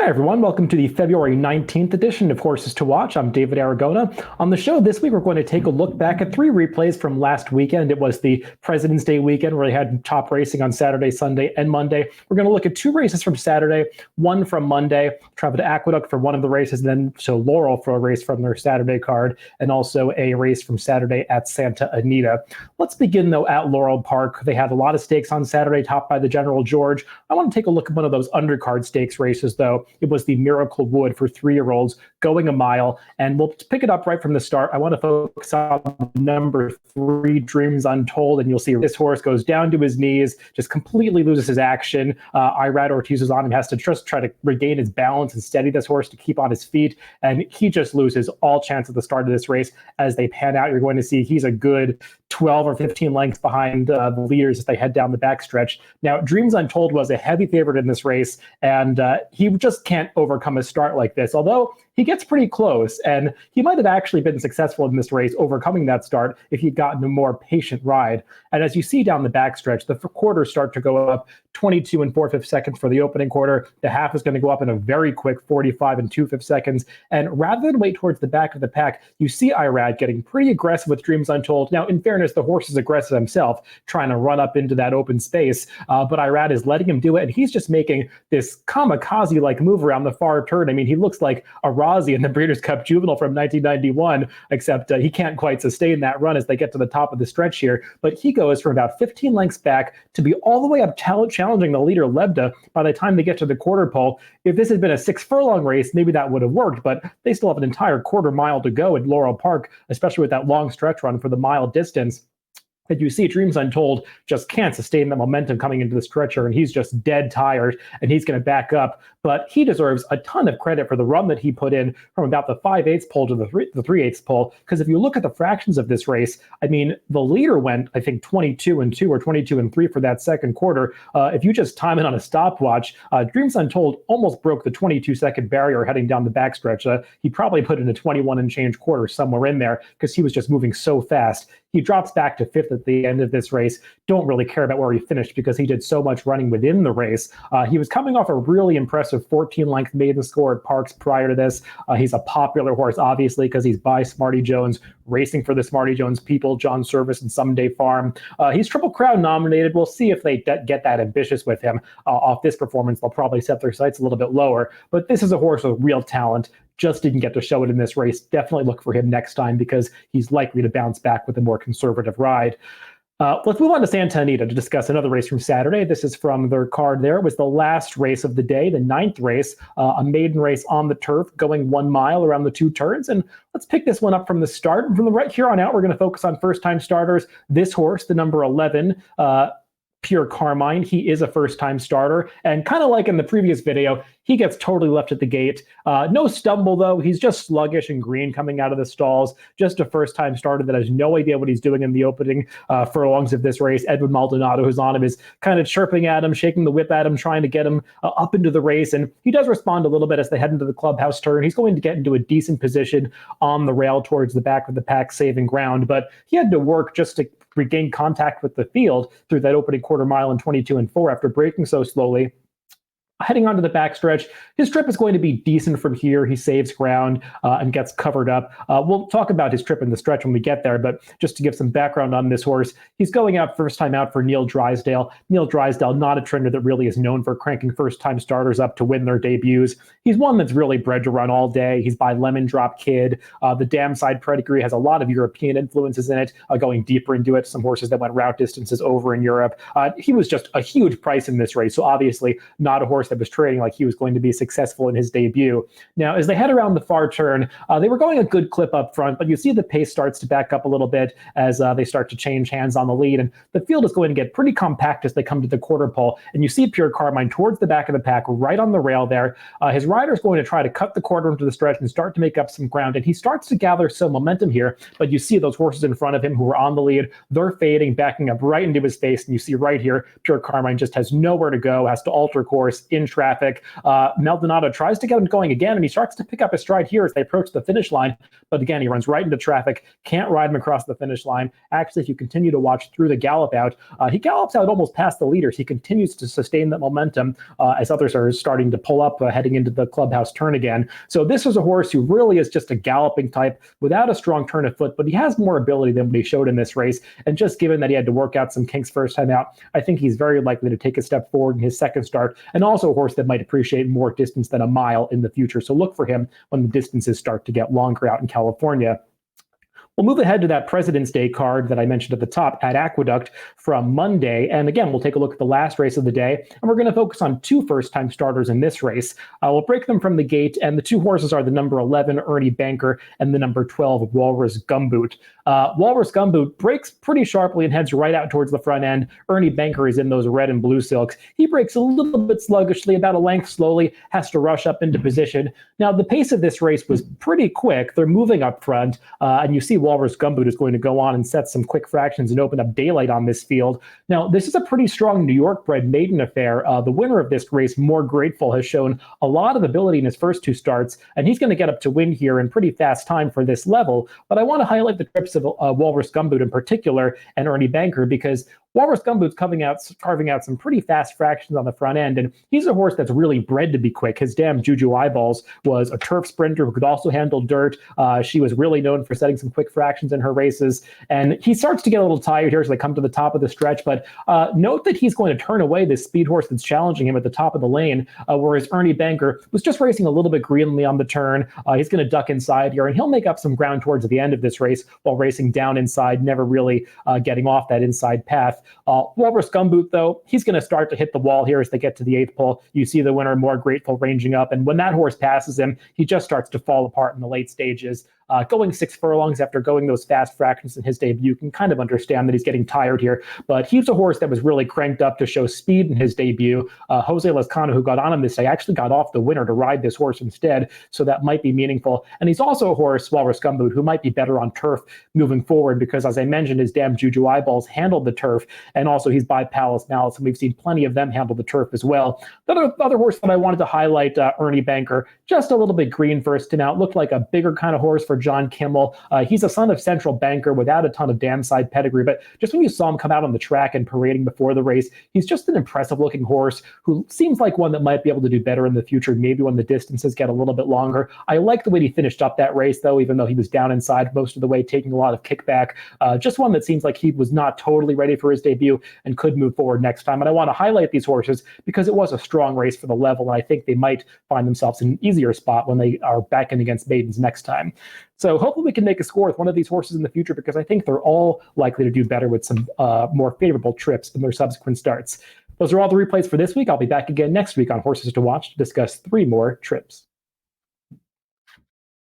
Hi, everyone. Welcome to the February 19th edition of Horses to Watch. I'm David Aragona. On the show this week, we're going to take a look back at three replays from last weekend. It was the President's Day weekend where they had top racing on Saturday, Sunday, and Monday. We're going to look at two races from Saturday, one from Monday, travel to Aqueduct for one of the races, and then show Laurel for a race from their Saturday card, and also a race from Saturday at Santa Anita. Let's begin, though, at Laurel Park. They had a lot of stakes on Saturday, topped by the General George. I want to take a look at one of those undercard stakes races, though. It was the Miracle Wood for 3-year-olds going a mile, and we'll pick it up right from the start. I want to focus on number 3, Dreams Untold, and you'll see this horse goes down to his knees, just completely loses his action. Irad Ortiz is on him, has to just try to regain his balance and steady this horse to keep on his feet, and he just loses all chance at the start of this race. As they pan out, you're going to see he's a good 12 or 15 lengths behind the leaders as they head down the backstretch. Now, Dreams Untold was a heavy favorite in this race, and he just can't overcome a start like this, although he gets pretty close, and he might have actually been successful in this race overcoming that start if he'd gotten a more patient ride. And as you see down the backstretch, the quarters start to go up 22 and 4/5 seconds for the opening quarter. The half is going to go up in a very quick 45 and 2/5 seconds. And rather than wait towards the back of the pack, you see Irad getting pretty aggressive with Dreams Untold. Now, in fairness, the horse is aggressive himself, trying to run up into that open space, but Irad is letting him do it, and he's just making this kamikaze-like move around the far turn. I mean, he looks like a Rozzi in the Breeders' Cup Juvenile from 1991, except he can't quite sustain that run as they get to the top of the stretch here. But he goes from about 15 lengths back to be all the way up challenging the leader, Lebda, by the time they get to the quarter pole. If this had been a 6-furlong race, maybe that would have worked, but they still have an entire quarter mile to go at Laurel Park, especially with that long stretch run for the mile distance. And you see Dreams Untold just can't sustain the momentum coming into the stretcher, and he's just dead tired, and he's going to back up. But he deserves a ton of credit for the run that he put in from about the 5/8 pole to the 3/8 pole, because if you look at the fractions of this race, I mean, the leader went, I think, 22 and 2 or 22 and 3 for that second quarter. If you just time it on a stopwatch, Dreams Untold almost broke the 22-second barrier heading down the backstretch. He probably put in a 21 and change quarter somewhere in there because he was just moving so fast. He drops back to 5th at the end of this race. Don't really care about where he finished because he did so much running within the race. He was coming off a really impressive 14-length maiden score at Parks prior to this. He's a popular horse, obviously, because he's by Smarty Jones, racing for the Smarty Jones people, John Service and Someday Farm. He's Triple Crown nominated. We'll see if they get that ambitious with him. Off this performance, they'll probably set their sights a little bit lower. But this is a horse with real talent. Just didn't get to show it in this race. Definitely look for him next time because he's likely to bounce back with a more conservative ride. Let's move on to Santa Anita to discuss another race from Saturday. This is from their card there. It was the last race of the day, the 9th race, a maiden race on the turf, going 1 mile around the 2 turns. And let's pick this one up from the start. And from the right here on out, we're going to focus on first-time starters. This horse, the number 11, Pure Carmine, he is a first-time starter, and kind of like in the previous video, he gets totally left at the gate. No stumble, though. He's just sluggish and green coming out of the stalls. Just a first-time starter that has no idea what he's doing in the opening furlongs of this race. Edwin Maldonado, who's on him, is kind of chirping at him, shaking the whip at him, trying to get him up into the race, and he does respond a little bit as they head into the clubhouse turn. He's going to get into a decent position on the rail towards the back of the pack, saving ground, but he had to work just to regain contact with the field through that opening quarter mile in 22 and 4 after braking so slowly. Heading onto the backstretch, his trip is going to be decent from here. He saves ground and gets covered up. We'll talk about his trip in the stretch when we get there, but just to give some background on this horse, he's going out first time out for Neil Drysdale. Neil Drysdale, not a trainer that really is known for cranking first-time starters up to win their debuts. He's one that's really bred to run all day. He's by Lemon Drop Kid. The Dam Side Pedigree has a lot of European influences in it, going deeper into it, some horses that went route distances over in Europe. He was just a huge price in this race, so obviously not a horse that was trading like he was going to be successful in his debut. Now, as they head around the far turn, they were going a good clip up front, but you see the pace starts to back up a little bit as they start to change hands on the lead, and the field is going to get pretty compact as they come to the quarter pole, and you see Pure Carmine towards the back of the pack, right on the rail there. His rider is going to try to cut the quarter into the stretch and start to make up some ground, and he starts to gather some momentum here, but you see those horses in front of him who are on the lead, they're fading, backing up right into his face, and you see right here, Pure Carmine just has nowhere to go, has to alter course in traffic. Maldonado tries to get him going again, and he starts to pick up his stride here as they approach the finish line. But again, he runs right into traffic, can't ride him across the finish line. Actually, if you continue to watch through the gallop out, he gallops out almost past the leaders. He continues to sustain that momentum as others are starting to pull up, heading into the clubhouse turn again. So this is a horse who really is just a galloping type without a strong turn of foot, but he has more ability than what he showed in this race. And just given that he had to work out some kinks first time out, I think he's very likely to take a step forward in his second start, and also a horse that might appreciate more distance than a mile in the future. So look for him when the distances start to get longer out in California. We'll move ahead to that President's Day card that I mentioned at the top at Aqueduct from Monday. And again, we'll take a look at the last race of the day, and we're going to focus on two first-time starters in this race. We'll break them from the gate, and the two horses are the number 11, Ernie Banker, and the number 12, Walrus Gumboot. Walrus Gumboot breaks pretty sharply and heads right out towards the front end. Ernie Banker is in those red and blue silks. He breaks a little bit sluggishly, about a length slowly, has to rush up into position. Now, the pace of this race was pretty quick. They're moving up front, and you see Walrus Gumboot is going to go on and set some quick fractions and open up daylight on this field. Now, this is a pretty strong New York-bred maiden affair. The winner of this race, More Grateful, has shown a lot of ability in his first two starts, and he's going to get up to win here in pretty fast time for this level. But I want to highlight the trips of Walrus Gumboot in particular and Ernie Banker, because Walrus Gumboot's carving out some pretty fast fractions on the front end, and he's a horse that's really bred to be quick. His dam, Juju Eyeballs, was a turf sprinter who could also handle dirt. She was really known for setting some quick fractions in her races, and he starts to get a little tired here as they come to the top of the stretch, but note that he's going to turn away this speed horse that's challenging him at the top of the lane, whereas Ernie Banker was just racing a little bit greenly on the turn. He's going to duck inside here, and he'll make up some ground towards the end of this race while racing down inside, never really getting off that inside path. Walrus Gumboot, though, he's going to start to hit the wall here as they get to the 8th pole. You see the winner, More Grateful, ranging up, and when that horse passes him, he just starts to fall apart in the late stages. Going 6 furlongs after going those fast fractions in his debut, you can kind of understand that he's getting tired here. But he's a horse that was really cranked up to show speed in his debut. Jose Lezcano, who got on him this day, actually got off the winner to ride this horse instead, so that might be meaningful. And he's also a horse, Walrus Gumboot, who might be better on turf moving forward, because as I mentioned, his dam Juju Eyeballs handled the turf, and also he's by Palace Malice, and we've seen plenty of them handle the turf as well. The other horse that I wanted to highlight, Ernie Banker, just a little bit green first and out, looked like a bigger kind of horse for John Kimmel. He's a son of Central Banker without a ton of dam side pedigree, but just when you saw him come out on the track and parading before the race, he's just an impressive looking horse who seems like one that might be able to do better in the future, maybe when the distances get a little bit longer. I like the way he finished up that race, though, even though he was down inside most of the way, taking a lot of kickback. Just one that seems like he was not totally ready for his debut and could move forward next time. And I want to highlight these horses because it was a strong race for the level, and I think they might find themselves in an easier spot when they are back in against maidens next time. So hopefully we can make a score with one of these horses in the future, because I think they're all likely to do better with some more favorable trips in their subsequent starts. Those are all the replays for this week. I'll be back again next week on Horses to Watch to discuss 3 more trips.